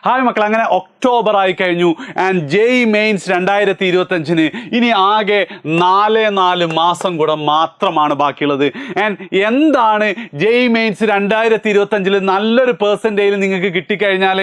Hi മക്കൾ, അങ്ങനെ October ആയി കഴിഞ്ഞു ആൻഡ് ജെഇ മെയിൻസ് 2025 ഇനി ആകെ 4 മാസം കൂടെ മാത്രമാണ് ബാക്കിയുള്ളത്. ആൻഡ് എന്താണ് ജെഇ മെയിൻസ് 2025 നല്ലൊരു പെർസെൻറ്റേജിൽ നിങ്ങൾക്ക് കിട്ടിക്കഴിഞ്ഞാൽ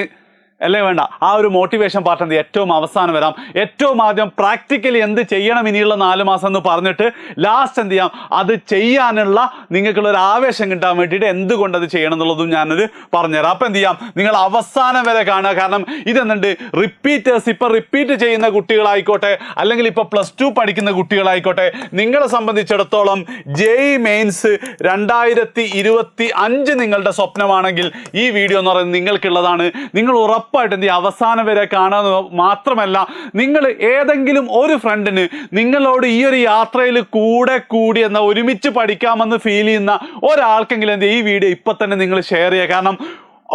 അല്ലേ വേണ്ട, ആ ഒരു മോട്ടിവേഷൻ പാർട്ട് എന്ത് ഏറ്റവും അവസാനം വരാം. ഏറ്റവും ആദ്യം പ്രാക്ടിക്കലി എന്ത് ചെയ്യണം ഇനിയുള്ള 4 മാസം എന്ന് പറഞ്ഞിട്ട് ലാസ്റ്റ് എന്ത് ചെയ്യാം, അത് ചെയ്യാനുള്ള നിങ്ങൾക്കുള്ളൊരു ആവേശം കിട്ടാൻ വേണ്ടിയിട്ട് എന്തുകൊണ്ട് അത് ചെയ്യണം എന്നുള്ളതും ഞാനൊരു പറഞ്ഞുതരാം. അപ്പം എന്ത് ചെയ്യാം, നിങ്ങൾ അവസാനം വരെ കാണുക. കാരണം ഇതെന്നുണ്ട് റിപ്പീറ്റേഴ്സ്, ഇപ്പം റിപ്പീറ്റ് ചെയ്യുന്ന കുട്ടികളായിക്കോട്ടെ അല്ലെങ്കിൽ ഇപ്പോൾ +2 പഠിക്കുന്ന കുട്ടികളായിക്കോട്ടെ, നിങ്ങളെ സംബന്ധിച്ചിടത്തോളം ജെഇ മെയിൻസ് 2025 നിങ്ങളുടെ സ്വപ്നമാണെങ്കിൽ ഈ വീഡിയോ എന്ന് പറയുന്നത് നിങ്ങൾക്കുള്ളതാണ്. നിങ്ങൾ ഉറപ്പായിട്ട് എന്ത് ചെയ്യുക, അവസാനം വരെ കാണാൻ മാത്രമല്ല, നിങ്ങൾ ഏതെങ്കിലും ഒരു ഫ്രണ്ടിന് നിങ്ങളോട് ഈ ഒരു യാത്രയിൽ കൂടി എന്ന ഒരുമിച്ച് പഠിക്കാമെന്ന് ഫീൽ ചെയ്യുന്ന ഒരാൾക്കെങ്കിലും എന്ത് ചെയ്യുക, ഈ വീഡിയോ ഇപ്പം തന്നെ നിങ്ങൾ ഷെയർ ചെയ്യുക. കാരണം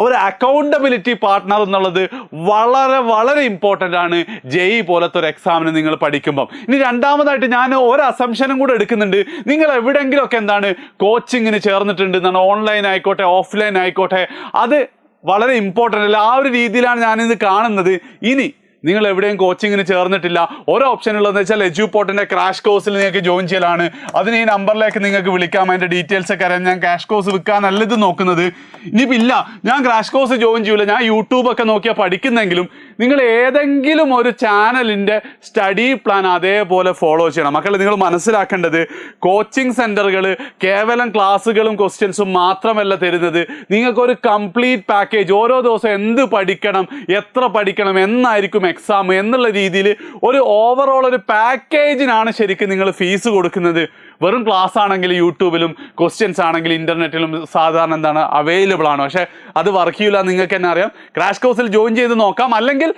ഒരു അക്കൗണ്ടബിലിറ്റി പാർട്ട്ണർ എന്നുള്ളത് വളരെ വളരെ ഇമ്പോർട്ടൻ്റ് ആണ് ജെഇ പോലത്തെ ഒരു എക്സാമിന് നിങ്ങൾ പഠിക്കുമ്പം. ഇനി രണ്ടാമതായിട്ട് ഞാൻ ഒരു അസംഷനും കൂടെ എടുക്കുന്നുണ്ട്. നിങ്ങൾ എവിടെയെങ്കിലുമൊക്കെ എന്താണ് കോച്ചിങ്ങിന് ചേർന്നിട്ടുണ്ട് എന്നാണ്, ഓൺലൈൻ ആയിക്കോട്ടെ ഓഫ്ലൈൻ ആയിക്കോട്ടെ, അത് വളരെ ഇമ്പോർട്ടൻ്റ് അല്ല. ആ ഒരു രീതിയിലാണ് ഞാനിത് കാണുന്നത്. ഇനി നിങ്ങൾ എവിടെയും കോച്ചിങ്ങിന് ചേർന്നിട്ടില്ല, ഒരു ഓപ്ഷൻ ഉള്ളതെന്ന് വെച്ചാൽ എജ്യൂപോർട്ടിൻ്റെ ക്രാഷ് കോഴ്സിൽ നിങ്ങൾക്ക് ജോയിൻ ചെയ്യലാണ്. അതിന് ഈ നമ്പറിലേക്ക് നിങ്ങൾക്ക് വിളിക്കാം, അതിൻ്റെ ഡീറ്റെയിൽസ് ഒക്കെ അറിയാം. ഞാൻ ക്രാഷ് കോഴ്സ് വിൽക്കാനല്ല ഇത് നോക്കുന്നത്. ഇനിയിപ്പോൾ ഇല്ല, ഞാൻ ക്രാഷ് കോഴ്സ് ജോയിൻ ചെയ്യില്ല, ഞാൻ യൂട്യൂബൊക്കെ നോക്കിയാൽ പഠിക്കുന്നെങ്കിലും നിങ്ങൾ ഏതെങ്കിലും ഒരു ചാനലിൻ്റെ സ്റ്റഡി പ്ലാൻ അതേപോലെ ഫോളോ ചെയ്യണം. മക്കളെ, നിങ്ങൾ മനസ്സിലാക്കേണ്ടത് കോച്ചിങ് സെൻറ്ററുകൾ കേവലം ക്ലാസ്സുകളും ക്വസ്റ്റ്യൻസും മാത്രമല്ല തരുന്നത്. നിങ്ങൾക്കൊരു കംപ്ലീറ്റ് പാക്കേജ്, ഓരോ ദിവസം എന്ത് പഠിക്കണം, എത്ര പഠിക്കണം, എന്നായിരിക്കും എക്സാം എന്നുള്ള രീതിയിൽ ഒരു ഓവറോൾ ഒരു പാക്കേജിനാണ് ശരിക്കും നിങ്ങൾ ഫീസ് കൊടുക്കുന്നത്. വെറും ക്ലാസ് ആണെങ്കിൽ യൂട്യൂബിലും ക്വസ്റ്റ്യൻസ് ആണെങ്കിൽ ഇൻ്റർനെറ്റിലും സാധാരണ എന്താണ് അവൈലബിൾ ആണ്. പക്ഷേ അത് വർക്ക് ചെയ്യില്ല, നിങ്ങൾക്ക് തന്നെ അറിയാം. ക്രാഷ് കോഴ്സിൽ ജോയിൻ ചെയ്ത് നോക്കാം, അല്ലെങ്കിൽ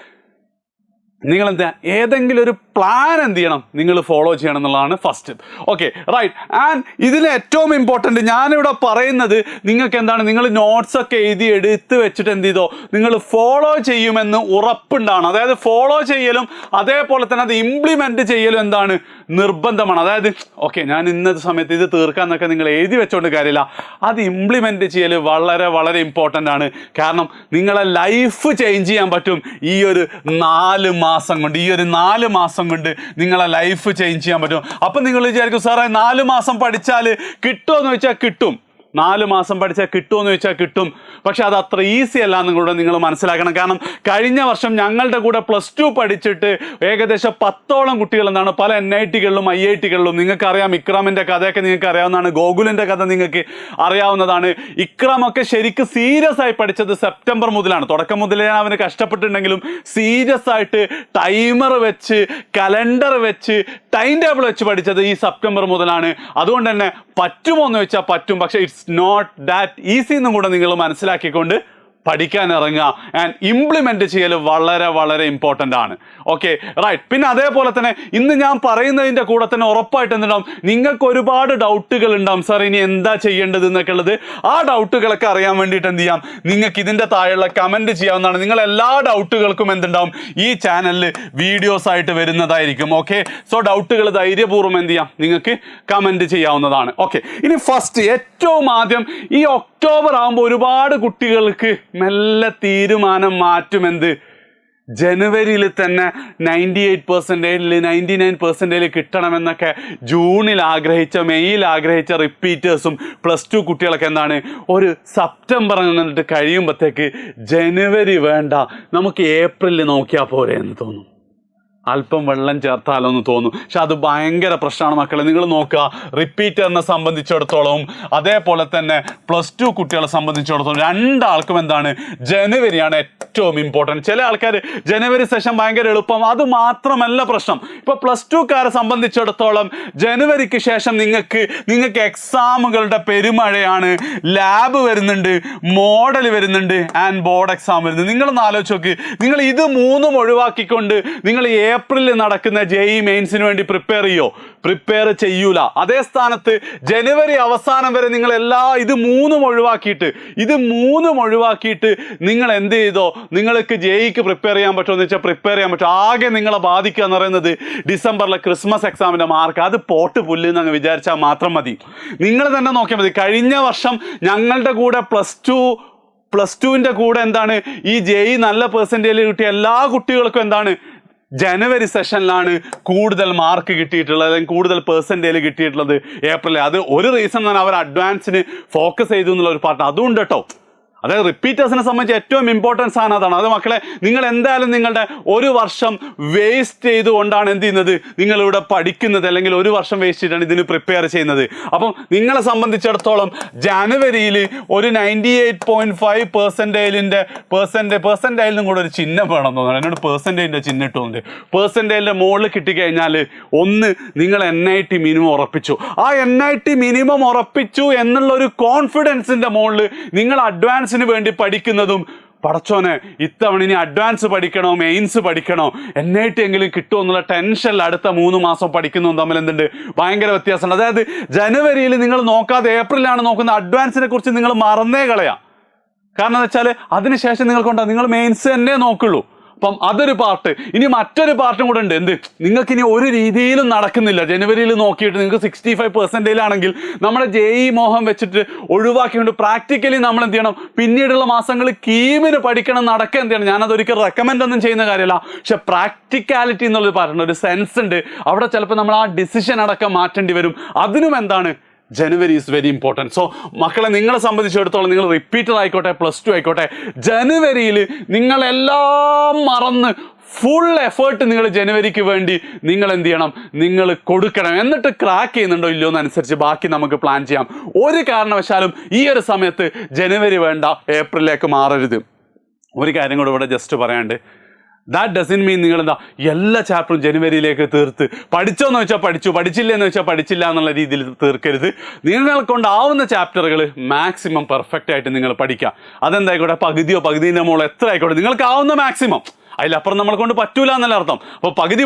നിങ്ങൾ എന്താ ഏതെങ്കിലും ഒരു പ്ലാൻ എന്ത് ചെയ്യണം, നിങ്ങൾ ഫോളോ ചെയ്യണം എന്നുള്ളതാണ് ഫസ്റ്റ്. Okay, right. ആൻഡ് ഇതിൽ ഏറ്റവും ഇമ്പോർട്ടൻറ്റ് ഞാനിവിടെ പറയുന്നത് നിങ്ങൾക്ക് എന്താണ്, നിങ്ങൾ നോട്ട്സൊക്കെ എഴുതി എടുത്ത് വെച്ചിട്ട് എന്ത് ചെയ്തോ, നിങ്ങൾ ഫോളോ ചെയ്യുമെന്ന് ഉറപ്പുണ്ടാണ്. അതായത് ഫോളോ ചെയ്യലും അതേപോലെ തന്നെ അത് ഇംപ്ലിമെൻറ്റ് ചെയ്യലും എന്താണ് നിർബന്ധമാണ്. അതായത് ഓക്കെ, ഞാൻ ഇന്നത്തെ സമയത്ത് ഇത് തീർക്കാമെന്നൊക്കെ നിങ്ങൾ എഴുതി വെച്ചുകൊണ്ട് കാര്യമില്ല, അത് ഇംപ്ലിമെൻറ്റ് ചെയ്യൽ വളരെ വളരെ ഇമ്പോർട്ടൻ്റ് ആണ്. കാരണം നിങ്ങളെ ലൈഫ് ചേഞ്ച് ചെയ്യാൻ പറ്റും ഈ ഒരു 4 മാസം കൊണ്ട്. ഈ ഒരു 4 മാസം കൊണ്ട് നിങ്ങളെ ലൈഫ് ചേഞ്ച് ചെയ്യാൻ പറ്റും. അപ്പം നിങ്ങൾ വിചാരിക്കും, സാറേ 4 മാസം പഠിച്ചാൽ കിട്ടുമോ എന്ന് ചോദിച്ചാൽ കിട്ടും. 4 മാസം പഠിച്ചാൽ കിട്ടുമെന്ന് ചോദിച്ചാൽ കിട്ടും. പക്ഷെ അത് അത്ര ഈസി അല്ല എന്നുകൂടെ നിങ്ങൾ മനസ്സിലാക്കണം. കാരണം കഴിഞ്ഞ വർഷം ഞങ്ങളുടെ കൂടെ +2 പഠിച്ചിട്ട് ഏകദേശം 10ഓളം കുട്ടികൾ എന്താണ് പല NITകളിലും IITകളിലും, നിങ്ങൾക്കറിയാം ഇക്രാമിൻ്റെ കഥയൊക്കെ നിങ്ങൾക്ക് അറിയാവുന്നതാണ്, ഗോകുലിൻ്റെ കഥ നിങ്ങൾക്ക് അറിയാവുന്നതാണ്. ഇക്രാമൊക്കെ ശരിക്കും സീരിയസ് ആയി പഠിച്ചത് സെപ്റ്റംബർ മുതലാണ്. തുടക്കം മുതലേ അവന് കഷ്ടപ്പെട്ടിട്ടുണ്ടെങ്കിലും സീരിയസ് ആയിട്ട് ടൈമർ വെച്ച് കലണ്ടർ വെച്ച് ടൈം ടേബിൾ വെച്ച് പഠിച്ചത് ഈ സെപ്റ്റംബർ മുതലാണ്. അതുകൊണ്ട് തന്നെ പറ്റുമോ എന്ന് വെച്ചാൽ പറ്റും, പക്ഷേ ഇറ്റ്സ് നോട്ട് ദാറ്റ് ഈസി എന്നും കൂടെ നിങ്ങൾ മനസ്സിലാക്കിക്കൊണ്ട് പഠിക്കാൻ ഇറങ്ങുക. ആൻഡ് ഇംപ്ലിമെൻറ്റ് ചെയ്യൽ വളരെ വളരെ ഇമ്പോർട്ടൻ്റ് ആണ്. Okay, right. പിന്നെ അതേപോലെ തന്നെ ഇന്ന് ഞാൻ പറയുന്നതിൻ്റെ കൂടെ തന്നെ ഉറപ്പായിട്ട് എന്തുണ്ടാവും, നിങ്ങൾക്ക് ഒരുപാട് ഡൗട്ടുകൾ ഉണ്ടാവും, സാർ ഇനി എന്താ ചെയ്യേണ്ടത് എന്നൊക്കെ ഉള്ളത്. ആ ഡൗട്ടുകളൊക്കെ അറിയാൻ വേണ്ടിയിട്ട് എന്ത് ചെയ്യാം, നിങ്ങൾക്ക് ഇതിൻ്റെ താഴെയുള്ള കമൻറ്റ് ചെയ്യാവുന്നതാണ്. നിങ്ങൾ എല്ലാ ഡൗട്ടുകൾക്കും എന്തുണ്ടാവും, ഈ ചാനലിൽ വീഡിയോസ് ആയിട്ട് വരുന്നതായിരിക്കും. ഓക്കെ, സോ ഡൗട്ടുകൾ ധൈര്യപൂർവ്വം എന്ത് ചെയ്യാം, നിങ്ങൾക്ക് കമൻറ്റ് ചെയ്യാവുന്നതാണ്. ഓക്കെ, ഇനി ഫസ്റ്റ് ഏറ്റവും ആദ്യം ഈ ഒക്ടോബർ ആകുമ്പോൾ ഒരുപാട് കുട്ടികൾക്ക് മെല്ലെ തീരുമാനം മാറ്റുമെന്ത്, ജനുവരിയിൽ തന്നെ 98%, 99% കിട്ടണമെന്നൊക്കെ ജൂണിൽ ആഗ്രഹിച്ച, മെയ്യിൽ ആഗ്രഹിച്ച റിപ്പീറ്റേഴ്സും +2 കുട്ടികളൊക്കെ എന്താണ് ഒരു സെപ്റ്റംബർ എന്നിട്ട് കഴിയുമ്പോഴത്തേക്ക് ജനുവരി വേണ്ട, നമുക്ക് ഏപ്രിലിൽ നോക്കിയാൽ പോരെ എന്ന് തോന്നും. അല്പം വെള്ളം ചേർത്താലോ എന്ന് തോന്നും. പക്ഷെ അത് ഭയങ്കര പ്രശ്നമാണ് മക്കളെ. നിങ്ങൾ നോക്കുക, റിപ്പീറ്ററിനെ സംബന്ധിച്ചിടത്തോളം അതേപോലെ തന്നെ +2 കുട്ടികളെ സംബന്ധിച്ചിടത്തോളം രണ്ടാൾക്കും എന്താണ് ജനുവരിയാണ് ഏറ്റവും ഇമ്പോർട്ടൻറ്റ്. ചില ആൾക്കാർ ജനുവരി സെഷൻ ഭയങ്കര എളുപ്പം, അത് മാത്രമല്ല പ്രശ്നം. ഇപ്പോൾ +2കാരെ സംബന്ധിച്ചിടത്തോളം ജനുവരിക്ക് ശേഷം നിങ്ങൾക്ക് എക്സാമുകളുടെ പെരുമഴയാണ്. ലാബ് വരുന്നുണ്ട്, മോഡൽ വരുന്നുണ്ട്, ആൻഡ് ബോർഡ് എക്സാം വരുന്നുണ്ട്. നിങ്ങളൊന്ന് ആലോചിച്ച് നോക്ക്, നിങ്ങൾ ഇത് 3ഉം ഒഴിവാക്കിക്കൊണ്ട് നിങ്ങൾ ഏപ്രിലിൽ നടക്കുന്ന ജെഇ മെയിൻസിന് വേണ്ടി പ്രിപ്പയർ ചെയ്യൂല. അതേ സ്ഥാനത്ത് ജനുവരി അവസാനം വരെ നിങ്ങൾ ഇത് മൂന്നും ഒഴിവാക്കിയിട്ട് നിങ്ങൾ എന്ത് ചെയ്തോ, നിങ്ങൾക്ക് ജെഇക്ക് പ്രിപ്പയർ ചെയ്യാൻ പറ്റുമെന്ന് വെച്ചാൽ പ്രിപ്പയർ ചെയ്യാൻ പറ്റും. ആകെ നിങ്ങളെ ബാധിക്കുക എന്ന് പറയുന്നത് ഡിസംബറിലെ ക്രിസ്മസ് എക്സാമിൻ്റെ മാർക്ക്, അത് പോട്ട് പുല്ലെന്ന് അങ്ങ് വിചാരിച്ചാൽ മാത്രം മതി. നിങ്ങൾ തന്നെ നോക്കിയാൽ മതി. കഴിഞ്ഞ വർഷം ഞങ്ങളുടെ കൂടെ +2 +2ന്റെ കൂടെ എന്താണ് ഈ JEE നല്ല പെർസെൻറ്റേജ് കിട്ടിയ എല്ലാ കുട്ടികൾക്കും എന്താണ് ജനുവരി സെഷനിലാണ് കൂടുതൽ മാർക്ക് കിട്ടിയിട്ടുള്ളത്, അല്ലെങ്കിൽ കൂടുതൽ പെർസെൻറ്റേജ് കിട്ടിയിട്ടുള്ളത് ഏപ്രിൽ. അത് ഒരു റീസൺ തന്നെ അവർ അഡ്വാൻസിന് ഫോക്കസ് ചെയ്തു എന്നുള്ള ഒരു പാർട്ട് അതുകൊണ്ട് കേട്ടോ. അതായത് റിപ്പീറ്റേഴ്സിനെ സംബന്ധിച്ച് ഏറ്റവും ഇമ്പോർട്ടൻസ് ആണ് അതാണ്. അത് മക്കളെ നിങ്ങൾ എന്തായാലും നിങ്ങളുടെ ഒരു വർഷം വേസ്റ്റ് ചെയ്തുകൊണ്ടാണ് എന്ത് ചെയ്യുന്നത്, നിങ്ങളിവിടെ പഠിക്കുന്നത്, അല്ലെങ്കിൽ ഒരു വർഷം വേസ്റ്റ് ചെയ്തിട്ടാണ് ഇതിന് പ്രിപ്പയർ ചെയ്യുന്നത്. അപ്പം നിങ്ങളെ സംബന്ധിച്ചിടത്തോളം ജനുവരിയിൽ ഒരു 98.5% പെർസെൻറ്റേജിലും കൂടെ ഒരു ചിഹ്നം വേണം തോന്നുന്നു. എന്നോട് പെർസെൻറ്റേജിൻ്റെ ചിഹ്നം ഇട്ടുകൊണ്ട് പെർസെൻറ്റേജിൻ്റെ മുകളിൽ കിട്ടിക്കഴിഞ്ഞാൽ ഒന്ന് നിങ്ങൾ NIT മിനിമം ഉറപ്പിച്ചു. ആ NIT മിനിമം ഉറപ്പിച്ചു എന്നുള്ളൊരു കോൺഫിഡൻസിൻ്റെ മുകളിൽ നിങ്ങൾ അഡ്വാൻസ് വേണ്ടി പഠിക്കുന്നതും, പടച്ചോനെ ഇത്തവണ ഇനി അഡ്വാൻസ് പഠിക്കണോ മെയിൻസ് പഠിക്കണോ NIT എങ്കിലും കിട്ടുമോ എന്നുള്ള ടെൻഷനിൽ അടുത്ത 3 മാസം പഠിക്കുന്നതും തമ്മിൽ എന്തുണ്ട്, ഭയങ്കര വ്യത്യാസമുണ്ട്. അതായത് ജനുവരിയിൽ നിങ്ങൾ നോക്കാതെ ഏപ്രിലാണ് നോക്കുന്ന അഡ്വാൻസിനെ കുറിച്ച് നിങ്ങൾ മറന്നേ കളയാം. കാരണം എന്താ വെച്ചാൽ അതിനുശേഷം നിങ്ങൾക്കുണ്ടാകും, നിങ്ങൾ മെയിൻസ് തന്നെ നോക്കുള്ളൂ. അപ്പം അതൊരു പാർട്ട്. ഇനി മറ്റൊരു പാർട്ടും കൂടെ ഉണ്ട്. എന്ത്, നിങ്ങൾക്ക് ഇനി ഒരു രീതിയിലും നടക്കുന്നില്ല, ജനുവരിയിൽ നോക്കിയിട്ട് നിങ്ങൾക്ക് 65% ആണെങ്കിൽ നമ്മുടെ JEE മോഹം വെച്ചിട്ട് ഒഴിവാക്കിക്കൊണ്ട് പ്രാക്ടിക്കലി നമ്മൾ എന്ത് ചെയ്യണം, പിന്നീടുള്ള മാസങ്ങളിൽ കീമിന് പഠിക്കണം, നടക്കുക എന്ത് ചെയ്യണം. ഞാനതൊരിക്കലും റെക്കമെൻഡ് ഒന്നും ചെയ്യുന്ന കാര്യമല്ല, പക്ഷെ പ്രാക്ടിക്കാലിറ്റി എന്നുള്ളത് പറയുന്നത് ഒരു സെൻസ് ഉണ്ട്. അവിടെ ചിലപ്പോൾ നമ്മൾ ആ ഡിസിഷൻ അടക്കം മാറ്റേണ്ടി വരും. അതിനും എന്താണ്, ജനുവരി ഈസ് വെരി ഇമ്പോർട്ടൻറ്റ്. സോ മക്കളെ, നിങ്ങളെ സംബന്ധിച്ചിടത്തോളം നിങ്ങൾ റിപ്പീറ്റർ ആയിക്കോട്ടെ +2 ആയിക്കോട്ടെ, ജനുവരിയിൽ നിങ്ങളെല്ലാം മറന്ന് ഫുൾ എഫേർട്ട് നിങ്ങൾ ജനുവരിക്ക് വേണ്ടി നിങ്ങൾ എന്ത് ചെയ്യണം, നിങ്ങൾ കൊടുക്കണം. എന്നിട്ട് ക്രാക്ക് ചെയ്യുന്നുണ്ടോ ഇല്ലയോ എന്നനുസരിച്ച് ബാക്കി നമുക്ക് പ്ലാൻ ചെയ്യാം. ഒരു കാരണവശാലും ഈ ഒരു സമയത്ത് ജനുവരി വേണ്ട, ഏപ്രിലേക്ക് മാറരുത്. ഒരു കാര്യം കൂടെ ഇവിടെ ജസ്റ്റ് പറയാണ്ട്, ദാറ്റ് ഡസൻ മീൻ നിങ്ങൾ എന്താ എല്ലാ ചാപ്റ്ററും ജനുവരിയിലേക്ക് തീർത്ത് പഠിച്ചോന്ന് വെച്ചാൽ പഠിച്ചു, പഠിച്ചില്ലെന്ന് വെച്ചാൽ പഠിച്ചില്ല എന്നുള്ള രീതിയിൽ തീർക്കരുത്. നിങ്ങളെ കൊണ്ടാവുന്ന ചാപ്റ്ററുകൾ മാക്സിമം പെർഫെക്റ്റ് ആയിട്ട് നിങ്ങൾ പഠിക്കുക. അതെന്തായിക്കോട്ടെ, പകുതിയോ പകുതിൻ്റെ മുകളിൽ എത്ര ആയിക്കോട്ടെ, നിങ്ങൾക്ക് ആവുന്ന മാക്സിമം. അതിലപ്പുറം നമ്മളെ കൊണ്ട് പറ്റൂല എന്നല്ല അർത്ഥം. അപ്പോൾ പകുതി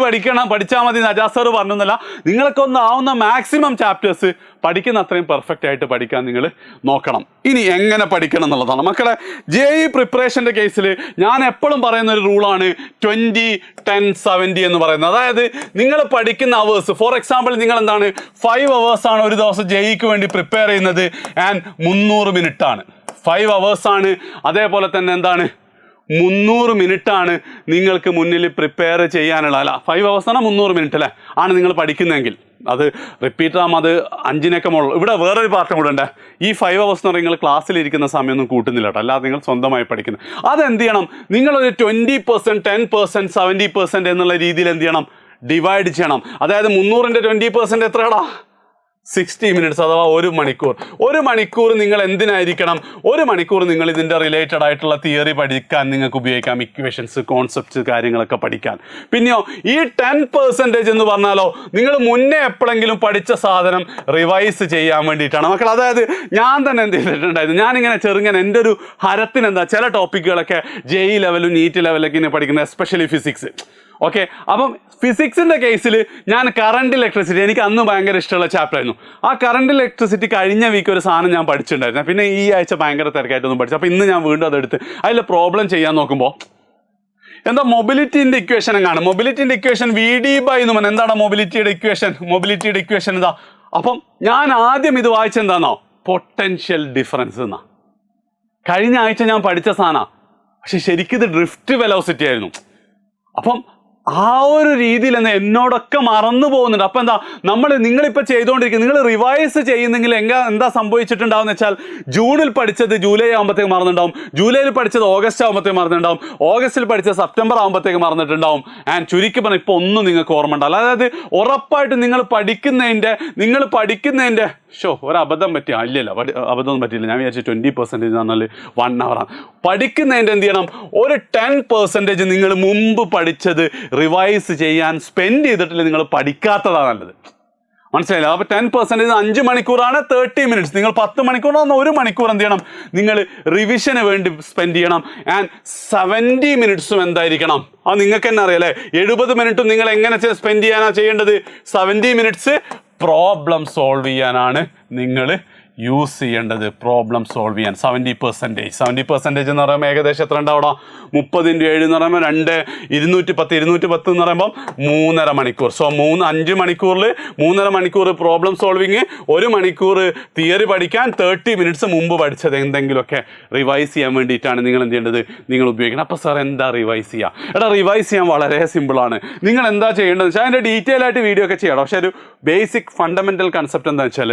പഠിച്ചാൽ മതി നജാസ് സാർ പറഞ്ഞൊന്നല്ല, നിങ്ങളൊക്കെ ഒന്ന് ആവുന്ന മാക്സിമം ചാപ്റ്റേഴ്സ് പഠിക്കുന്ന അത്രയും പെർഫെക്റ്റ് ആയിട്ട് പഠിക്കാൻ നിങ്ങൾ നോക്കണം. ഇനി എങ്ങനെ പഠിക്കണം എന്നുള്ളതാണ് മക്കളെ. JEE പ്രിപ്പറേഷൻ്റെ കേസിൽ ഞാൻ എപ്പോഴും പറയുന്ന ഒരു റൂളാണ് 20-10-70 എന്ന് പറയുന്നത്. അതായത് നിങ്ങൾ പഠിക്കുന്ന അവേഴ്സ്, ഫോർ എക്സാമ്പിൾ നിങ്ങൾ എന്താണ് 5 hours ആണ് ഒരു ദിവസം JEEക്ക് വേണ്ടി പ്രിപ്പയർ ചെയ്യുന്നത്, ആൻഡ് 300 minutes ആണ്. 5 hours ആണ്. അതേപോലെ തന്നെ എന്താണ് 300 minutes ആണ് നിങ്ങൾക്ക് മുന്നിൽ പ്രിപ്പയർ ചെയ്യാനുള്ള, അല്ല 5 hours ആണ് 300 minutes അല്ലേ ആണ് നിങ്ങൾ പഠിക്കുന്നതെങ്കിൽ. അത് റിപ്പീറ്റ് ആകുമ്പോൾ അത് 5-നൊക്കെ മുകളിൽ. ഇവിടെ വേറൊരു പാർട്ടും കൂടെ ഉണ്ട്. ഈ 5 hours എന്ന് പറഞ്ഞാൽ നിങ്ങൾ ക്ലാസ്സിലിരിക്കുന്ന സമയമൊന്നും കൂട്ടുന്നില്ല കേട്ടോ, അല്ലാതെ നിങ്ങൾ സ്വന്തമായി പഠിക്കുന്നത്. അതെന്ത് ചെയ്യണം, നിങ്ങളൊരു 20%, 10%, 70% എന്നുള്ള രീതിയിൽ എന്ത് ചെയ്യണം, ഡിവൈഡ് ചെയ്യണം. അതായത് 300ന്റെ 20% എത്രയാടാ, 60 minutes, അഥവാ 1 മണിക്കൂർ. 1 മണിക്കൂർ നിങ്ങൾ എന്തിനായിരിക്കണം, 1 മണിക്കൂർ നിങ്ങൾ ഇതിൻ്റെ റിലേറ്റഡ് ആയിട്ടുള്ള തിയറി പഠിക്കാൻ നിങ്ങൾക്ക് ഉപയോഗിക്കാം, ഇക്വേഷൻസ്, കോൺസെപ്റ്റ്സ്, കാര്യങ്ങളൊക്കെ പഠിക്കാൻ. പിന്നെയോ ഈ 10% എന്ന് പറഞ്ഞാലോ, നിങ്ങൾ മുന്നേ എപ്പോഴെങ്കിലും പഠിച്ച സാധനം റിവൈസ് ചെയ്യാൻ വേണ്ടിയിട്ടാണ് മക്കൾ. അതായത് ഞാൻ തന്നെ എന്ത് ചെയ്തിട്ടുണ്ടായിരുന്നു, ഞാനിങ്ങനെ ചെറുങ്ങനെ എൻ്റെ ഒരു ഹരത്തിന് എന്താ ചില ടോപ്പിക്കുകളൊക്കെ JEE ലെവലും NEET ലെവലൊക്കെ ഇങ്ങനെ പഠിക്കുന്നത്, എസ്പെഷ്യലി ഫിസിക്സ്. ഓക്കെ, അപ്പം ഫിസിക്സിൻ്റെ കേസിൽ ഞാൻ കറണ്ട് ഇലക്ട്രിസിറ്റി, എനിക്ക് അന്ന് ഭയങ്കര ഇഷ്ടമുള്ള ചാപ്റ്റർ ആയിരുന്നു. ആ കറണ്ട് ഇലക്ട്രിസിറ്റി കഴിഞ്ഞ വീക്ക് ഒരു സാധനം ഞാൻ പഠിച്ചിട്ടുണ്ടായിരുന്നു. പിന്നെ ഈ ആഴ്ച ഭയങ്കര തിരക്കായിട്ടൊന്നും പഠിച്ചു. അപ്പോൾ ഇന്ന് ഞാൻ വീണ്ടും അതെടുത്ത് അതിൽ പ്രോബ്ലം ചെയ്യാൻ നോക്കുമ്പോൾ എന്താ, മൊബിലിറ്റിൻ്റെ ഇക്വേഷൻ കാണും. മൊബിലിറ്റിൻ്റെ ഇക്വേഷൻ VD/, എന്ന് പറഞ്ഞാൽ എന്താണ് മൊബിലിറ്റിയുടെ ഇക്വേഷൻ? മൊബിലിറ്റിയുടെ ഇക്വേഷൻ എന്താ? അപ്പം ഞാൻ ആദ്യം ഇത് വായിച്ചെന്താണോ, പൊട്ടൻഷ്യൽ ഡിഫറൻസ് എന്നാ. കഴിഞ്ഞ ആഴ്ച ഞാൻ പഠിച്ച സാധനമാണ്, പക്ഷെ ശരിക്കും ഇത് ഡ്രിഫ്റ്റ് വെലോസിറ്റി ആയിരുന്നു. അപ്പം ആ ഒരു രീതിയിൽ എന്നോടൊക്കെ മറന്നു പോകുന്നുണ്ട്. അപ്പം എന്താ, നിങ്ങളിപ്പോൾ ചെയ്തുകൊണ്ടിരിക്കുന്നത്, നിങ്ങൾ റിവൈസ് ചെയ്യുന്നെങ്കിൽ എന്താ സംഭവിച്ചിട്ടുണ്ടാവും വെച്ചാൽ, ജൂണിൽ പഠിച്ചത് ജൂലൈ ആകുമ്പോഴത്തേക്ക് മറന്നിട്ടുണ്ടാവും, ജൂലൈയിൽ പഠിച്ചത് ഓഗസ്റ്റ് ആകുമ്പോഴത്തേക്ക് മറന്നിട്ടുണ്ടാവും, ഓഗസ്റ്റിൽ പഠിച്ചത് സെപ്റ്റംബർ ആകുമ്പോഴത്തേക്ക് മറന്നിട്ടുണ്ടാവും. ആൻഡ് ചുരുക്കി പറഞ്ഞാൽ ഇപ്പോൾ ഒന്നും നിങ്ങൾക്ക് ഓർമ്മ ഉണ്ടാവില്ല. അതായത് ഉറപ്പായിട്ട് നിങ്ങൾ പഠിക്കുന്നതിൻ്റെ ഒരു അബദ്ധം പറ്റിയ ഇല്ലല്ലോ, അബദ്ധമൊന്നും പറ്റിയില്ല. ഞാൻ വിചാരിച്ചു 20% എന്ന് പറഞ്ഞാൽ 1 hour ആണ്. പഠിക്കുന്നതിൻ്റെ എന്ത് ചെയ്യണം, ഒരു 10% നിങ്ങൾ മുമ്പ് പഠിച്ചത് റിവൈസ് ചെയ്യാൻ സ്പെൻഡ് ചെയ്തിട്ടില്ല, നിങ്ങൾ പഠിക്കാത്തതാണ് നല്ലത്. മനസ്സിലായില്ല? അപ്പോൾ 10% 5 മണിക്കൂറാണ്, 30 minutes. നിങ്ങൾ 10 മണിക്കൂറാണ്, 1 മണിക്കൂർ എന്ത് ചെയ്യണം, നിങ്ങൾ റിവിഷന് വേണ്ടി സ്പെൻഡ് ചെയ്യണം. ആൻഡ് 70 minutes എന്തായിരിക്കണം, അത് നിങ്ങൾക്ക് തന്നെ അറിയാം അല്ലേ. 70 minutes നിങ്ങൾ എങ്ങനെ സ്പെൻഡ് ചെയ്യാനാണ് ചെയ്യേണ്ടത്, 70 minutes പ്രോബ്ലം സോൾവ് ചെയ്യാനാണ് നിങ്ങൾ യൂസ് ചെയ്യേണ്ടത് പ്രോബ്ലം സോൾവ് ചെയ്യാൻ 70% എന്ന് പറയുമ്പോൾ ഏകദേശം എത്ര ഉണ്ടാവണം 30 × 7 എന്ന് പറയുമ്പോൾ 210 എന്ന് പറയുമ്പോൾ 3.5 മണിക്കൂർ. സോ 5 മണിക്കൂറിൽ 3.5 മണിക്കൂർ പ്രോബ്ലം സോൾവിങ്, 1 മണിക്കൂർ തിയറി പഠിക്കാൻ, 30 മിനിറ്റ്സ് മുമ്പ് പഠിച്ചത് എന്തെങ്കിലുമൊക്കെ റിവൈസ് ചെയ്യാൻ വേണ്ടിയിട്ടാണ് നിങ്ങൾ എന്ത് ചെയ്യേണ്ടത്, നിങ്ങൾ ഉപയോഗിക്കണം. അപ്പോൾ സാർ എന്താ റിവൈസ് ചെയ്യുക? എടാ റിവൈസ് ചെയ്യാൻ വളരെ സിമ്പിളാണ്. നിങ്ങൾ എന്താ ചെയ്യേണ്ടതെന്ന് വെച്ചാൽ അതിൻ്റെ ഡീറ്റെയിൽ ആയിട്ട് വീഡിയോ ഒക്കെ ചെയ്യണം. പക്ഷേ ഒരു ബേസിക് ഫണ്ടമെൻ്റൽ കൺസെപ്റ്റ് എന്താ വെച്ചാൽ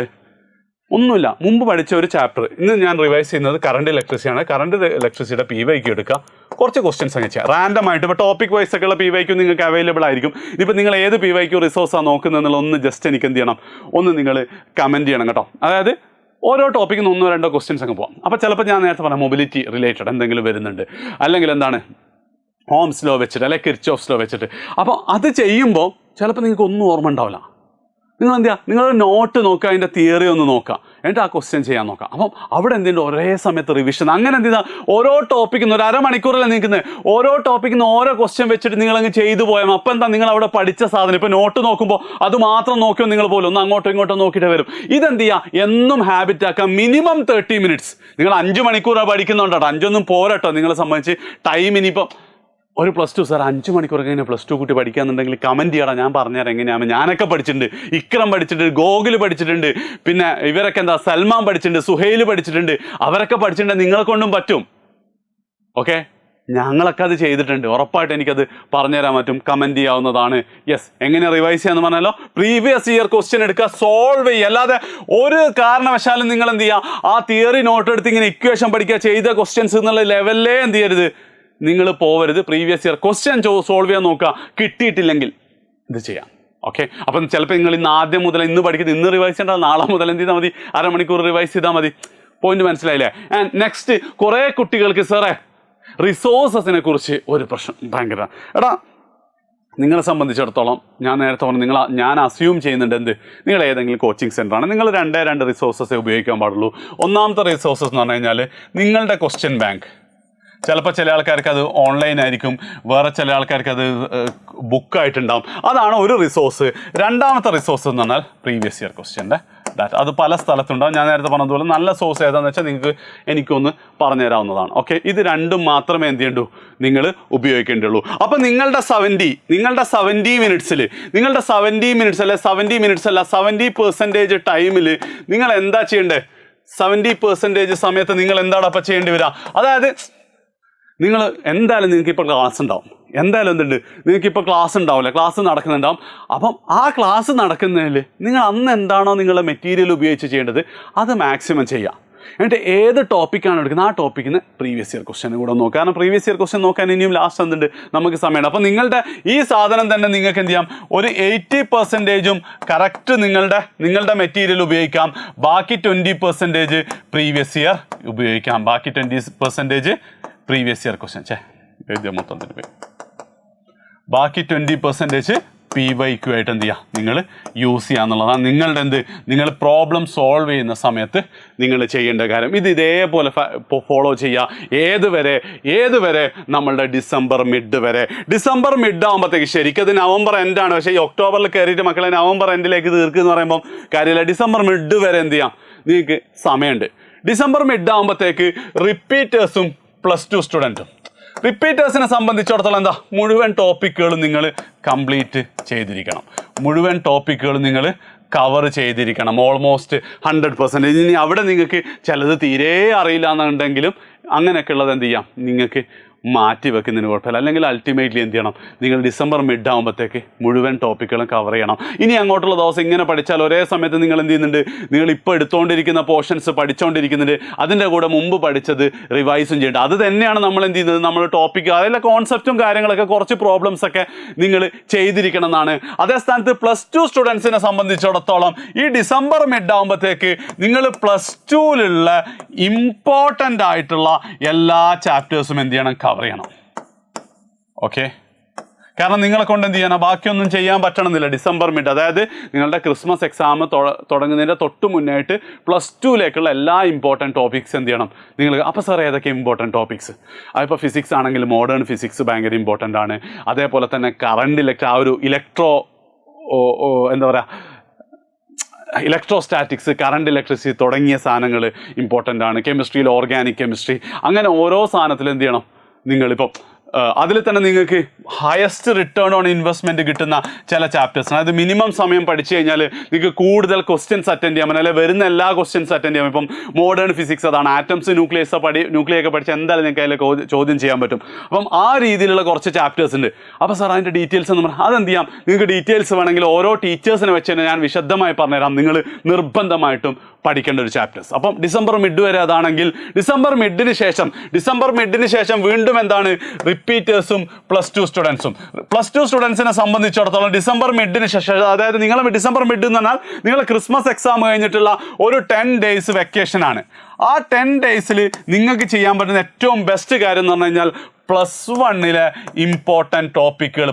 ഒന്നുമില്ല, മുമ്പ് പഠിച്ച ഒരു ചാപ്റ്റർ ഇന്ന് ഞാൻ റിവൈസ് ചെയ്യുന്നത് കറണ്ട് ഇലക്ട്രിസിറ്റിയാണ്. കറണ്ട് ഇലക്ട്രിസിറ്റിയുടെ PYQ എടുക്കുക, കുറച്ച് ക്വസ്റ്റ്യൻസ് അങ്ങ് ചെയ്യുക റാൻഡം ആയിട്ട്. ഇപ്പോൾ ടോപ്പിക് വൈസ് ഒക്കെയുള്ള PYQ നിങ്ങൾക്ക് അവൈലബിൾ ആയിരിക്കും. ഇപ്പോൾ നിങ്ങൾ ഏത് PYQ റിസോഴ്സാണ് നോക്കുന്നതെന്നുള്ള ഒന്ന് ജസ്റ്റ് എനിക്ക് എന്ത് ചെയ്യണം, ഒന്ന് നിങ്ങൾ കമൻറ്റ് ചെയ്യണം കേട്ടോ. അതായത് ഓരോ ടോപ്പിക്കിന് 1-2 ക്വസ്റ്റ്യൻസ് അങ്ങ് പോകാം. അപ്പോൾ ചിലപ്പോൾ ഞാൻ നേരത്തെ പറഞ്ഞ മൊബിലിറ്റി റിലേറ്റഡ് എന്തെങ്കിലും വരുന്നുണ്ട്, അല്ലെങ്കിൽ എന്താണ് ഓംസ് ലോ വെച്ചിട്ട്, അല്ലെങ്കിൽ കിർച്ചോഫ്സ് ലോ വെച്ചിട്ട്. അപ്പോൾ അത് ചെയ്യുമ്പോൾ ചിലപ്പോൾ നിങ്ങൾക്ക് ഒന്നും ഓർമ്മ ഉണ്ടാവില്ല. നിങ്ങൾ എന്ത് ചെയ്യുക, നിങ്ങളൊരു നോട്ട് നോക്കുക, അതിൻ്റെ തിയറി ഒന്ന് നോക്കുക, എന്നിട്ട് ആ ക്വസ്റ്റ്യൻ ചെയ്യാൻ നോക്കാം. അപ്പം അവിടെ എന്തുണ്ട്, ഒരേ സമയത്ത് റിവിഷൻ. അങ്ങനെ എന്ത് ചെയ്താൽ ഓരോ ടോപ്പിക്കിന് ഒരു അരമണിക്കൂറല്ലേ നിൽക്കുന്നത്, ഓരോ ടോപ്പിക്കിന് ഓരോ ക്വസ്റ്റ്യൻ വെച്ചിട്ട് നിങ്ങളങ്ങ് ചെയ്തു പോയാൽ അപ്പം എന്താ നിങ്ങൾ അവിടെ പഠിച്ച സാധനം. ഇപ്പോൾ നോട്ട് നോക്കുമ്പോൾ അത് മാത്രം നോക്കിയോ നിങ്ങൾ പോലും ഒന്ന് അങ്ങോട്ടോ ഇങ്ങോട്ടോ നോക്കിയിട്ട് വരും. ഇതെന്ത് ചെയ്യുക, എന്നും ഹാബിറ്റ് ആക്കുക. Minimum 30 minutes. നിങ്ങൾ 5 മണിക്കൂറാണ് പഠിക്കുന്നുണ്ടോ, 5 പോരട്ടോ നിങ്ങളെ സംബന്ധിച്ച്. ടൈം ഇനിയിപ്പോൾ ഒരു +2 സാർ 5 മണിക്കൂറൊക്കെ ഇങ്ങനെ +2 കുട്ടി പഠിക്കാന്നുണ്ടെങ്കിൽ കമൻറ്റ് ചെയ്യണം, ഞാൻ പറഞ്ഞുതരാം എങ്ങനെയാണ്. ഞാനൊക്കെ പഠിച്ചിട്ടുണ്ട്, ഇക്രം പഠിച്ചിട്ടുണ്ട്, ഗോകുൽ പഠിച്ചിട്ടുണ്ട്, പിന്നെ ഇവരൊക്കെ എന്താ സൽമാൻ പഠിച്ചിട്ടുണ്ട്, സുഹൈൽ പഠിച്ചിട്ടുണ്ട്. അവരൊക്കെ പഠിച്ചിട്ടുണ്ട്, നിങ്ങളെ കൊണ്ടും പറ്റും. ഓക്കെ, ഞങ്ങളൊക്കെ അത് ചെയ്തിട്ടുണ്ട്. ഉറപ്പായിട്ട് എനിക്കത് പറഞ്ഞുതരാൻ പറ്റും, കമൻറ്റ് ചെയ്യാവുന്നതാണ്. യെസ്, എങ്ങനെ റിവൈസ് ചെയ്യാന്ന് പറഞ്ഞാലോ, പ്രീവിയസ് ഇയർ ക്വസ്റ്റ്യൻ എടുക്കുക, സോൾവ് ചെയ്യുക. അല്ലാതെ ഒരു കാരണവശാലും നിങ്ങൾ എന്ത് ചെയ്യുക, ആ തിയറി നോട്ട് എടുത്ത് ഇങ്ങനെ ഇക്വേഷൻ പഠിക്കുക, ചെയ്ത ക്വസ്റ്റ്യൻസ് എന്നുള്ള ലെവലിലേ എന്ത് ചെയ്യരുത്, നിങ്ങൾ പോവരുത്. പ്രീവിയസ് ഇയർ ക്വസ്റ്റ്യൻ സോൾവ് ചെയ്യാൻ നോക്കുക, കിട്ടിയിട്ടില്ലെങ്കിൽ ഇത് ചെയ്യാം. ഓക്കെ, അപ്പം ചിലപ്പോൾ നിങ്ങൾ ഇന്ന് ആദ്യം മുതൽ ഇന്ന് പഠിക്കുന്നത് ഇന്ന് റിവൈസ് ചെയ്യേണ്ട, നാളെ മുതൽ എന്ത് ചെയ്താൽ മതി, അരമണിക്കൂർ റിവൈസ് ചെയ്താൽ മതി. പോയിന്റ് മനസ്സിലായില്ലേ? ആൻഡ് നെക്സ്റ്റ്, കുറേ കുട്ടികൾക്ക് സാറേ റിസോഴ്സസിനെ കുറിച്ച് ഒരു പ്രശ്നം ഭയങ്കര. എടാ നിങ്ങളെ സംബന്ധിച്ചിടത്തോളം ഞാൻ നേരത്തെ പറഞ്ഞു, ഞാൻ അസ്യൂം ചെയ്യുന്നുണ്ട് എന്ത്, നിങ്ങൾ ഏതെങ്കിലും കോച്ചിങ് സെൻ്ററാണ്, നിങ്ങൾ 2 റിസോഴ്സസേ ഉപയോഗിക്കാൻ പാടുള്ളൂ. ഒന്നാമത്തെ റിസോഴ്സസ് എന്ന് പറഞ്ഞു കഴിഞ്ഞാൽ നിങ്ങളുടെ ക്വസ്റ്റ്യൻ ബാങ്ക്. ചിലപ്പോൾ ചില ആൾക്കാർക്ക് അത് ഓൺലൈൻ ആയിരിക്കും, വേറെ ചില ആൾക്കാർക്ക് അത് ബുക്കായിട്ടുണ്ടാവും. അതാണ് ഒരു റിസോഴ്സ്. രണ്ടാമത്തെ റിസോഴ്സ് എന്ന് പറഞ്ഞാൽ പ്രീവിയസ് ഇയർ ക്വസ്റ്റ്യൻ്റെ ഡാറ്റ. അത് പല സ്ഥലത്തുണ്ടാവും. ഞാൻ നേരത്തെ പറഞ്ഞതുപോലെ നല്ല സോഴ്സ് ഏതാണെന്ന് വെച്ചാൽ നിങ്ങൾക്ക് എനിക്കൊന്ന് പറഞ്ഞു തരാവുന്നതാണ്. ഓക്കെ, ഇത് രണ്ടും മാത്രമേ എന്ത് ചെയ്യണ്ടൂ, നിങ്ങൾ ഉപയോഗിക്കേണ്ടുള്ളൂ. അപ്പോൾ നിങ്ങളുടെ 70 മിനിറ്റ്സിൽ നിങ്ങളുടെ 70 മിനിറ്റ്സ് അല്ല 70% ടൈമിൽ നിങ്ങൾ എന്താ ചെയ്യേണ്ടത്, 70% സമയത്ത് നിങ്ങൾ എന്താണ് അപ്പം ചെയ്യേണ്ടി വരിക. അതായത് നിങ്ങൾ എന്തായാലും നിങ്ങൾക്കിപ്പോൾ ക്ലാസ് ഉണ്ടാവും, എന്തായാലും എന്തുണ്ട്, നിങ്ങൾക്കിപ്പോൾ ക്ലാസ് ഉണ്ടാവില്ല, ക്ലാസ് നടക്കുന്നുണ്ടാവും. അപ്പം ആ ക്ലാസ് നടക്കുന്നതിൽ നിങ്ങൾ അന്ന് എന്താണോ നിങ്ങളുടെ മെറ്റീരിയൽ ഉപയോഗിച്ച് ചെയ്യേണ്ടത് അത് മാക്സിമം ചെയ്യുക. എന്നിട്ട് ഏത് ടോപ്പിക്കാണ് എടുക്കുന്നത് ആ ടോപ്പിക്കിന് പ്രീവിയസ് ഇയർ ക്വസ്റ്റ്യൻ കൂടെ നോക്കുക. കാരണം പ്രീവിയസ് ഇയർ ക്വസ്റ്റ്യൻ നോക്കാൻ ഇനിയും ലാസ്റ്റ് എന്തുണ്ട്, നമുക്ക് സമയമുണ്ട്. അപ്പോൾ നിങ്ങളുടെ ഈ സാധനം തന്നെ നിങ്ങൾക്ക് എന്ത് ചെയ്യാം, ഒരു 80% കറക്റ്റ് നിങ്ങളുടെ മെറ്റീരിയൽ ഉപയോഗിക്കാം. ബാക്കി 20% പ്രീവിയസ് ഇയർ ഉപയോഗിക്കാം. ബാക്കി 20% പ്രീവിയസ് ഇയർ ക്വസ്റ്റ്യൻ മൊത്തത്തിന് പോയി. ബാക്കി 20% PYQ ആയിട്ട് എന്ത് ചെയ്യുക, നിങ്ങൾ യൂസ് ചെയ്യുക എന്നുള്ളതാണ് നിങ്ങൾ പ്രോബ്ലം സോൾവ് ചെയ്യുന്ന സമയത്ത് നിങ്ങൾ ചെയ്യേണ്ട കാര്യം. ഇത് ഇതേപോലെ ഫോളോ ചെയ്യുക. ഏതുവരെ നമ്മളുടെ ഡിസംബർ മിഡ് ആകുമ്പോഴത്തേക്ക്, ശരിക്കും അത് നവംബർ എൻഡാണ്, പക്ഷേ ഈ ഒക്ടോബറിൽ കയറിയിട്ട് മക്കളെ നവംബർ എൻഡിലേക്ക് തീർക്കുക പറയുമ്പം കാര്യമില്ല. ഡിസംബർ മിഡ് വരെ എന്ത് ചെയ്യാം, നിങ്ങൾക്ക് സമയമുണ്ട്. ഡിസംബർ മിഡ് ആകുമ്പോഴത്തേക്ക് റിപ്പീറ്റേഴ്സും +2 സ്റ്റുഡൻറ്റും, റിപ്പീറ്റേഴ്സിനെ സംബന്ധിച്ചിടത്തോളം എന്താ, മുഴുവൻ ടോപ്പിക്കുകളും നിങ്ങൾ കംപ്ലീറ്റ് ചെയ്തിരിക്കണം. മുഴുവൻ ടോപ്പിക്കുകളും നിങ്ങൾ കവർ ചെയ്തിരിക്കണം, ഓൾമോസ്റ്റ് 100%. ഇനി അവിടെ നിങ്ങൾക്ക് ചിലത് തീരെ അറിയില്ല എന്നുണ്ടെങ്കിലും അങ്ങനെയൊക്കെ ഉള്ളത് എന്ത് ചെയ്യാം, നിങ്ങൾക്ക് മാറ്റി വെക്കുന്നതിന് കുഴപ്പമില്ല. അല്ലെങ്കിൽ അൾട്ടിമേറ്റ്ലി എന്ത് ചെയ്യണം, നിങ്ങൾ ഡിസംബർ മിഡ് ആകുമ്പോഴത്തേക്ക് മുഴുവൻ ടോപ്പിക്കുകളും കവർ ചെയ്യണം. ഇനി അങ്ങോട്ടുള്ള ദിവസം ഇങ്ങനെ പഠിച്ചാൽ ഒരേ സമയത്ത് നിങ്ങൾ എന്ത് ചെയ്യുന്നുണ്ട്, നിങ്ങൾ ഇപ്പോൾ എടുത്തുകൊണ്ടിരിക്കുന്ന പോർഷൻസ് പഠിച്ചുകൊണ്ടിരിക്കുന്നുണ്ട്, അതിൻ്റെ കൂടെ മുമ്പ് പഠിച്ചത് റിവൈസും ചെയ്യേണ്ടത്. അത് തന്നെയാണ് നമ്മൾ എന്ത് ചെയ്യുന്നത്, നമ്മൾ ടോപ്പിക്ക് അതിലെ കോൺസെപ്റ്റും കാര്യങ്ങളൊക്കെ കുറച്ച് പ്രോബ്ലംസ് ഒക്കെ നിങ്ങൾ ചെയ്തിരിക്കണം എന്നാണ്. അതേ സ്ഥാനത്ത് +2 സ്റ്റുഡൻസിനെ സംബന്ധിച്ചിടത്തോളം ഈ ഡിസംബർ മിഡ് ആകുമ്പോഴത്തേക്ക് നിങ്ങൾ +2ലുള്ള ഇമ്പോർട്ടൻ്റ് ആയിട്ടുള്ള എല്ലാ ചാപ്റ്റേഴ്സും എന്ത് ചെയ്യണം, കവർ ചെയ്യണം. ഓക്കെ, കാരണം നിങ്ങളെ കൊണ്ട് എന്ത് ചെയ്യാനാ, ബാക്കിയൊന്നും ചെയ്യാൻ പറ്റണമെന്നില്ല. ഡിസംബർ മിഡ്, അതായത് നിങ്ങളുടെ ക്രിസ്മസ് എക്സാം തുടങ്ങുന്നതിൻ്റെ തൊട്ട് മുന്നായിട്ട് +2ലേക്കുള്ള എല്ലാ ഇമ്പോർട്ടൻറ്റ് ടോപ്പിക്സ് എന്ത് ചെയ്യണം നിങ്ങൾ. അപ്പോൾ സാർ ഏതൊക്കെ ഇമ്പോർട്ടൻറ്റ് ടോപ്പിക്സ്, അതിപ്പോൾ ഫിസിക്സ് ആണെങ്കിൽ മോഡേൺ ഫിസിക്സ് ഭയങ്കര ഇമ്പോർട്ടൻ്റ് ആണ്. അതേപോലെ തന്നെ കറണ്ട് ആ ഒരു എന്താ പറയുക, ഇലക്ട്രോസ്റ്റാറ്റിക്സ്, കറണ്ട് ഇലക്ട്രിസിറ്റി തുടങ്ങിയ സാധനങ്ങൾ ഇമ്പോർട്ടൻ്റ് ആണ്. കെമിസ്ട്രിയിൽ ഓർഗാനിക് കെമിസ്ട്രി, അങ്ങനെ ഓരോ സാധനത്തിലും എന്ത് ചെയ്യണം നിങ്ങളിപ്പം അതിൽ തന്നെ നിങ്ങൾക്ക് ഹയസ്റ്റ് റിട്ടേൺ ഓൺ ഇൻവെസ്റ്റ്മെൻറ്റ് കിട്ടുന്ന ചില ചാപ്റ്റേഴ്സ്, അതായത് മിനിമം സമയം പഠിച്ചു കഴിഞ്ഞാൽ നിങ്ങൾക്ക് കൂടുതൽ ക്വസ്റ്റ്യൻസ് അറ്റൻഡ് ചെയ്യാൻ പറ്റും, അല്ലെങ്കിൽ വരുന്ന എല്ലാ ക്വസ്റ്റ്യൻസ് അറ്റൻഡ് ചെയ്യാൻ. ഇപ്പം മോഡേൺ ഫിസിക്സ് അതാണ്, ആറ്റംസ് ന്യൂക്ലിയൊക്കെ പഠിച്ച് എന്തായാലും നിങ്ങൾക്ക് അതിൽ ചോദ്യം ചെയ്യാൻ പറ്റും. അപ്പം ആ രീതിയിലുള്ള കുറച്ച് ചാപ്റ്റേഴ്സ് ഉണ്ട്. അപ്പോൾ സാർ അതിൻ്റെ ഡീറ്റെയിൽസ് എന്ന് പറഞ്ഞാൽ അതെന്ത് ചെയ്യാം, നിങ്ങൾക്ക് ഡീറ്റെയിൽസ് വേണമെങ്കിൽ ഓരോ ടീച്ചേഴ്സിനെ വെച്ച് തന്നെ ഞാൻ വിശദമായി പറഞ്ഞുതരാം. നിങ്ങൾ നിർബന്ധമായിട്ടും പഠിക്കേണ്ട ഒരു ചാപ്റ്റേഴ്സ്. അപ്പം ഡിസംബർ മിഡ് വരെ അതാണെങ്കിൽ ഡിസംബർ മിഡിന് ശേഷം വീണ്ടും എന്താണ് റിപ്പീറ്റേഴ്സും +2 സ്റ്റുഡൻസും. +2 സ്റ്റുഡൻസിനെ സംബന്ധിച്ചിടത്തോളം ഡിസംബർ മിഡിന് ശേഷം, അതായത് നിങ്ങൾ ഡിസംബർ മിഡ് എന്ന് പറഞ്ഞാൽ നിങ്ങൾ ക്രിസ്മസ് എക്സാം കഴിഞ്ഞിട്ടുള്ള ഒരു 10 days വെക്കേഷനാണ്. ആ 10 days നിങ്ങൾക്ക് ചെയ്യാൻ പറ്റുന്ന ഏറ്റവും ബെസ്റ്റ് കാര്യം എന്ന് പറഞ്ഞു കഴിഞ്ഞാൽ +1 ഇമ്പോർട്ടൻറ്റ് ടോപ്പിക്കുകൾ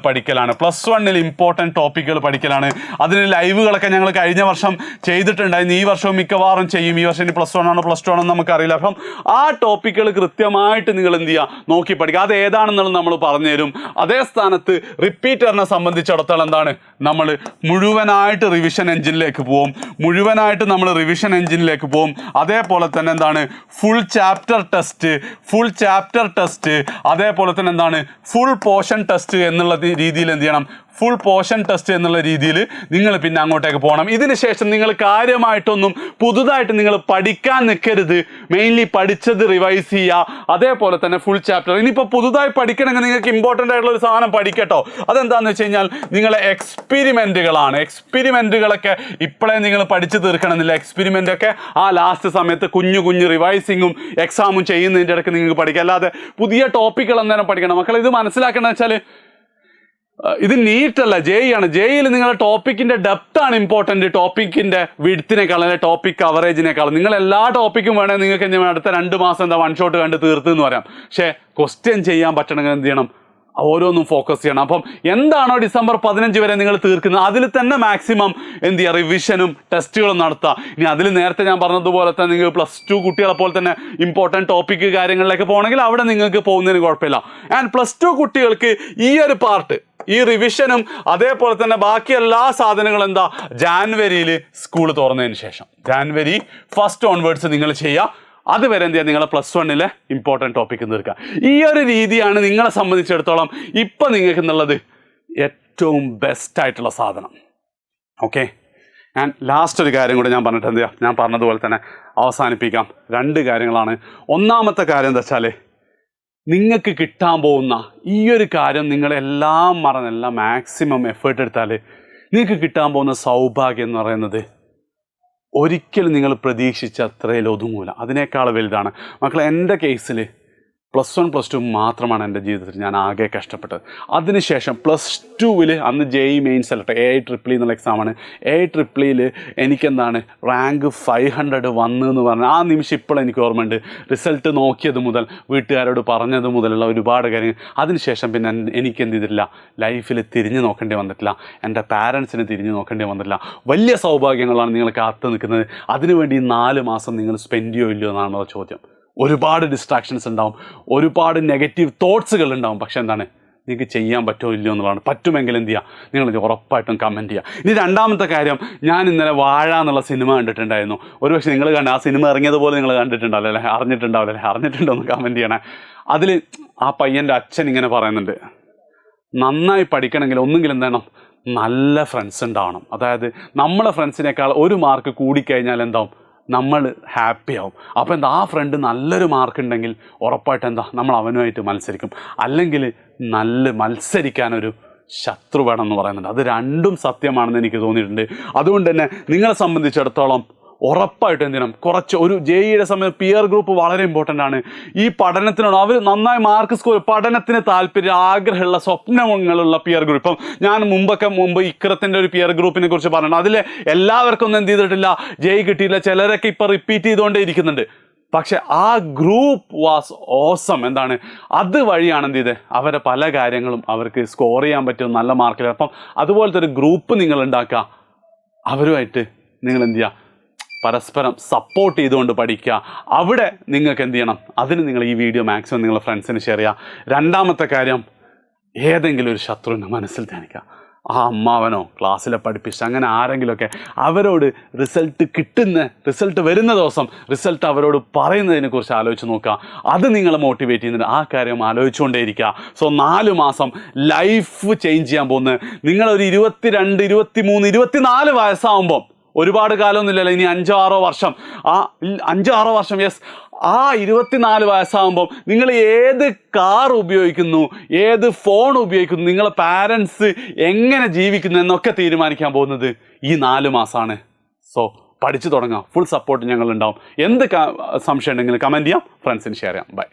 പഠിക്കലാണ്. അതിന് ലൈവുകളൊക്കെ ഞങ്ങൾ കഴിഞ്ഞ വർഷം ചെയ്തിട്ടുണ്ടായിരുന്നു. ഈ വർഷവും മിക്കവാറും ചെയ്യും. ഈ വർഷം ഇനി +1 ആണോ +2 ആണോ നമുക്കറിയില്ല. അപ്പം ആ ടോപ്പിക്കുകൾ കൃത്യമായിട്ട് നിങ്ങൾ എന്ത് ചെയ്യുക, നോക്കി പഠിക്കുക. അത് ഏതാണെന്നുള്ളത് നമ്മൾ പറഞ്ഞു തരും. അതേ സ്ഥാനത്ത് റിപ്പീറ്ററിനെ സംബന്ധിച്ചിടത്തോളം എന്താണ്, നമ്മൾ മുഴുവനായിട്ട് റിവിഷൻ എഞ്ചിനിലേക്ക് പോവും. അതേപോലെ തന്നെ എന്താണ് ഫുൾ ചാപ്റ്റർ ടെസ്റ്റ്, അതേപോലെ തന്നെ എന്താണ് ഫുൾ പോർഷൻ ടെസ്റ്റ് എന്നുള്ള രീതിയിൽ എന്ത് ചെയ്യണം, ഫുൾ പോർഷൻ ടെസ്റ്റ് എന്നുള്ള രീതിയിൽ നിങ്ങൾ പിന്നെ അങ്ങോട്ടേക്ക് പോകണം. ഇതിന് ശേഷം നിങ്ങൾ കാര്യമായിട്ടൊന്നും പുതുതായിട്ട് നിങ്ങൾ പഠിക്കാൻ നിൽക്കരുത്. മെയിൻലി പഠിച്ചത് റിവൈസ് ചെയ്യുക. അതേപോലെ തന്നെ ഫുൾ ചാപ്റ്റർ. ഇനിയിപ്പോൾ പുതുതായി പഠിക്കണമെങ്കിൽ നിങ്ങൾക്ക് ഇമ്പോർട്ടൻ്റ് ആയിട്ടുള്ള ഒരു സാധനം പഠിക്കട്ടോ. അതെന്താണെന്ന് വെച്ച് കഴിഞ്ഞാൽ നിങ്ങളെ എക്സ്പെരിമെൻറ്റുകളൊക്കെ ഇപ്പോഴേ നിങ്ങൾ പഠിച്ചു തീർക്കണമെന്നില്ല. എക്സ്പെരിമെൻ്റൊക്കെ ആ ലാസ്റ്റ് സമയത്ത് കുഞ്ഞു റിവൈസിങ്ങും എക്സാമും ചെയ്യുന്നതിൻ്റെ ഇടയ്ക്ക് നിങ്ങൾക്ക് പഠിക്കാം. അല്ലാതെ പുതിയ ടോപ്പിക്കുകൾ അന്നേരം പഠിക്കണം. മക്കൾ ഇത് മനസ്സിലാക്കേണ്ടത് വെച്ചാൽ ഇത് നീറ്റല്ല, ജെഇ ആണ്. ജെഇയിൽ നിങ്ങളുടെ ടോപ്പിക്കിൻ്റെ ഡെപ്താണ് ഇമ്പോർട്ടൻറ്റ്, ടോപ്പിക്കിൻ്റെ വിഡ്ത്തിനേക്കാൾ അല്ലെങ്കിൽ ടോപ്പിക് കവറേജിനേക്കാൾ. നിങ്ങൾ എല്ലാ ടോപ്പിക്കും വേണമെങ്കിൽ നിങ്ങൾക്ക് എന്ത് ചെയ്യണം, അടുത്ത 2 മാസം എന്താ 1 ഷോട്ട് കണ്ട് തീർത്ത് എന്ന് പറയാം. പക്ഷേ ക്വസ്റ്റ്യൻ ചെയ്യാൻ പറ്റണമെങ്കിൽ എന്ത് ചെയ്യണം, ഓരോന്നും ഫോക്കസ് ചെയ്യണം. അപ്പം എന്താണോ ഡിസംബർ 15 വരെ നിങ്ങൾ തീർക്കുന്നത് അതിൽ തന്നെ മാക്സിമം എന്ത് ചെയ്യുക, റിവിഷനും ടെസ്റ്റുകളും നടത്തുക. ഇനി അതിൽ നേരത്തെ ഞാൻ പറഞ്ഞതുപോലെ തന്നെ നിങ്ങൾ +2 കുട്ടികളെ പോലെ തന്നെ ഇമ്പോർട്ടൻറ്റ് ടോപ്പിക്ക് കാര്യങ്ങളിലേക്ക് പോകണമെങ്കിൽ അവിടെ നിങ്ങൾക്ക് പോകുന്നതിന് കുഴപ്പമില്ല. ആൻഡ് +2 കുട്ടികൾക്ക് ഈ ഒരു പാർട്ട്, ഈ റിവിഷനും അതേപോലെ തന്നെ ബാക്കി എല്ലാ സാധനങ്ങളും എന്താ ജാനുവരിയിൽ സ്കൂൾ തുറന്നതിന് ശേഷം, ജാനുവരി 1 ഓൺവേർഡ്സ് നിങ്ങൾ ചെയ്യുക. അതുവരെ എന്ത് ചെയ്യുക, നിങ്ങളെ +1 ഇമ്പോർട്ടൻറ്റ് ടോപ്പിക്ക് തീർക്കുക. ഈ ഒരു രീതിയാണ് നിങ്ങളെ സംബന്ധിച്ചിടത്തോളം ഇപ്പം നിങ്ങൾക്ക് എന്നുള്ളത് ഏറ്റവും ബെസ്റ്റായിട്ടുള്ള സാധനം. ഓക്കെ, ഞാൻ ലാസ്റ്റ് ഒരു കാര്യം കൂടെ ഞാൻ പറഞ്ഞിട്ട് എന്ത് ചെയ്യുക, ഞാൻ പറഞ്ഞതുപോലെ തന്നെ അവസാനിപ്പിക്കാം. 2 കാര്യങ്ങളാണ്. ഒന്നാമത്തെ കാര്യം എന്താ വെച്ചാൽ, നിങ്ങൾക്ക് കിട്ടാൻ പോകുന്ന ഈ ഒരു കാര്യം നിങ്ങളെല്ലാം മറന്നെല്ലാം മാക്സിമം എഫേർട്ട് എടുത്താൽ നിങ്ങൾക്ക് കിട്ടാൻ പോകുന്ന സൗഭാഗ്യം എന്ന് പറയുന്നത് ഒരിക്കലും നിങ്ങൾ പ്രതീക്ഷിച്ച അത്രയിൽ ഒതുങ്ങൂല, അതിനേക്കാൾ വലുതാണ്. മക്കളെ, എൻ്റെ കേസിൽ +1 +2 മാത്രമാണ് എൻ്റെ ജീവിതത്തിൽ ഞാൻ ആകെ കഷ്ടപ്പെട്ടത്. അതിനുശേഷം +2 അന്ന് ജെഇ മെയിൻ സെലക്ട് AIEEE എന്നുള്ള എക്സാമാണ്. AIEEE എനിക്കെന്താണ് റാങ്ക് 500 വന്നു എന്ന് പറഞ്ഞാൽ ആ നിമിഷം ഇപ്പോൾ എനിക്ക് ഓർമ്മയുണ്ട്. റിസൾട്ട് നോക്കിയത് മുതൽ, വീട്ടുകാരോട് പറഞ്ഞത് മുതലുള്ള ഒരുപാട് കാര്യങ്ങൾ. അതിനുശേഷം പിന്നെ എനിക്ക് എന്ത് ചെയ്തിട്ടില്ല, ലൈഫിൽ തിരിഞ്ഞു നോക്കേണ്ടി വന്നിട്ടില്ല, എൻ്റെ പാരൻസിന് തിരിഞ്ഞു നോക്കേണ്ടി വന്നിട്ടില്ല. വലിയ സൗഭാഗ്യങ്ങളാണ് നിങ്ങൾ കാത്തു നിൽക്കുന്നത്. അതിനുവേണ്ടി 4 മാസം നിങ്ങൾ സ്പെൻഡ് ചെയ്യോ ഇല്ലയോ എന്നാണ് ചോദ്യം. ഒരുപാട് ഡിസ്ട്രാക്ഷൻസ് ഉണ്ടാവും, ഒരുപാട് നെഗറ്റീവ് തോട്ട്സുകൾ ഉണ്ടാവും. പക്ഷേ എന്താണ്, നിങ്ങൾക്ക് ചെയ്യാൻ പറ്റുമോ ഇല്ലയോ എന്നുള്ളതാണ്. പറ്റുമെങ്കിൽ എന്ത് ചെയ്യുക, നിങ്ങൾ ഉറപ്പായിട്ടും കമൻറ്റ് ചെയ്യുക. ഇനി രണ്ടാമത്തെ കാര്യം, ഞാൻ ഇന്നലെ വാഴ എന്നുള്ള സിനിമ കണ്ടിട്ടുണ്ടായിരുന്നു. ഒരുപക്ഷെ നിങ്ങൾ ആ സിനിമ ഇറങ്ങിയതുപോലെ നിങ്ങൾ കണ്ടിട്ടുണ്ടാവില്ല അല്ലേ, അറിഞ്ഞിട്ടുണ്ടോ എന്ന് കമൻറ്റ് ചെയ്യണേ. അതിൽ ആ പയ്യൻ്റെ അച്ഛൻ ഇങ്ങനെ പറയുന്നുണ്ട്, നന്നായി പഠിക്കണമെങ്കിൽ ഒന്നുകിൽ എന്താണ്, നല്ല ഫ്രണ്ട്സ് ഉണ്ടാവണം. അതായത് നമ്മളെ ഫ്രണ്ട്സിനേക്കാൾ 1 മാർക്ക് കൂടിക്കഴിഞ്ഞാൽ എന്താവും, നമ്മൾ ഹാപ്പി ആവും. അപ്പോൾ എന്താ, ആ ഫ്രണ്ട് നല്ലൊരു മാർക്ക് ഉണ്ടെങ്കിൽ ഉറപ്പായിട്ട് എന്താ, നമ്മൾ അവനുമായിട്ട് മത്സരിക്കും. അല്ലെങ്കിൽ മത്സരിക്കാനൊരു ശത്രു വേണം എന്ന് പറയുന്നുണ്ട്. അത് രണ്ടും സത്യമാണെന്ന് എനിക്ക് തോന്നിയിട്ടുണ്ട്. അതുകൊണ്ട് തന്നെ നിങ്ങളെ സംബന്ധിച്ചിടത്തോളം ഉറപ്പായിട്ടും എന്ത് ചെയ്യണം, ഒരു ജെഇയുടെ സമയത്ത് പിയർ ഗ്രൂപ്പ് വളരെ ഇമ്പോർട്ടൻ്റ് ആണ്. ഈ പഠനത്തിനോട് അവർ നന്നായി മാർക്ക് സ്കോർ, പഠനത്തിന് താല്പര്യം, ആഗ്രഹമുള്ള, സ്വപ്നങ്ങളുള്ള പിയർ ഗ്രൂപ്പ്. ഇപ്പം ഞാൻ മുമ്പ് ഇക്രത്തിൻ്റെ ഒരു പിയർ ഗ്രൂപ്പിനെ കുറിച്ച് പറഞ്ഞിട്ടുണ്ട്. അതിൽ എല്ലാവർക്കും ഒന്നും എന്ത് ചെയ്തിട്ടില്ല, ജെഇ കിട്ടിയില്ല. ചിലരൊക്കെ ഇപ്പോൾ റിപ്പീറ്റ് ചെയ്തുകൊണ്ടേ ഇരിക്കുന്നുണ്ട്. പക്ഷെ ആ ഗ്രൂപ്പ് വാസ് ഓസം. എന്താണ്, അതുവഴിയാണ് എന്ത് ചെയ്തത്, അവരെ പല കാര്യങ്ങളും അവർക്ക് സ്കോർ ചെയ്യാൻ പറ്റും നല്ല മാർക്കിൽ. അപ്പം അതുപോലത്തെ ഒരു ഗ്രൂപ്പ് നിങ്ങൾ ഉണ്ടാക്കുക. അവരുമായിട്ട് നിങ്ങൾ എന്ത് ചെയ്യുക, പരസ്പരം സപ്പോർട്ട് ചെയ്തുകൊണ്ട് പഠിക്കുക. അവിടെ നിങ്ങൾക്ക് എന്ത് ചെയ്യണം, അതിന് നിങ്ങൾ ഈ വീഡിയോ മാക്സിമം നിങ്ങളുടെ ഫ്രണ്ട്സിന് ഷെയർ ചെയ്യുക. രണ്ടാമത്തെ കാര്യം, ഏതെങ്കിലും ഒരു ശത്രുവിൻ്റെ മനസ്സിൽ ധ്യാനിക്കുക. ആ അമ്മാവനോ ക്ലാസ്സിലെ പഠിപ്പിച്ച അങ്ങനെ ആരെങ്കിലുമൊക്കെ അവരോട് റിസൾട്ട് വരുന്ന ദിവസം റിസൾട്ട് അവരോട് പറയുന്നതിനെ കുറിച്ച് ആലോചിച്ച് നോക്കുക. അത് നിങ്ങളെ മോട്ടിവേറ്റ് ചെയ്യുന്നുണ്ട്. ആ കാര്യം ആലോചിച്ചുകൊണ്ടേയിരിക്കുക. സോ 4 മാസം ലൈഫ് ചേഞ്ച് ചെയ്യാൻ പോകുന്നത് നിങ്ങളൊരു 22, 23, 24 വയസ്സാകുമ്പം, ഒരുപാട് കാലമൊന്നുമില്ലല്ലോ, ഇനി 5-6 വർഷം, ആ 5-6 വർഷം, യെസ്, ആ 24 വയസ്സാകുമ്പം നിങ്ങൾ ഏത് കാർ ഉപയോഗിക്കുന്നു, ഏത് ഫോൺ ഉപയോഗിക്കുന്നു, നിങ്ങളെ പാരൻസ് എങ്ങനെ ജീവിക്കുന്നു എന്നൊക്കെ തീരുമാനിക്കാൻ പോകുന്നത് ഈ 4 മാസമാണ്. സോ പഠിച്ചു തുടങ്ങാം. ഫുൾ സപ്പോർട്ട് ഞങ്ങളുണ്ടാവും. എന്ത് സംശയം ഉണ്ടെങ്കിലും കമൻറ്റ് ചെയ്യാം, ഫ്രണ്ട്സിന് ഷെയർ ചെയ്യാം. ബൈ.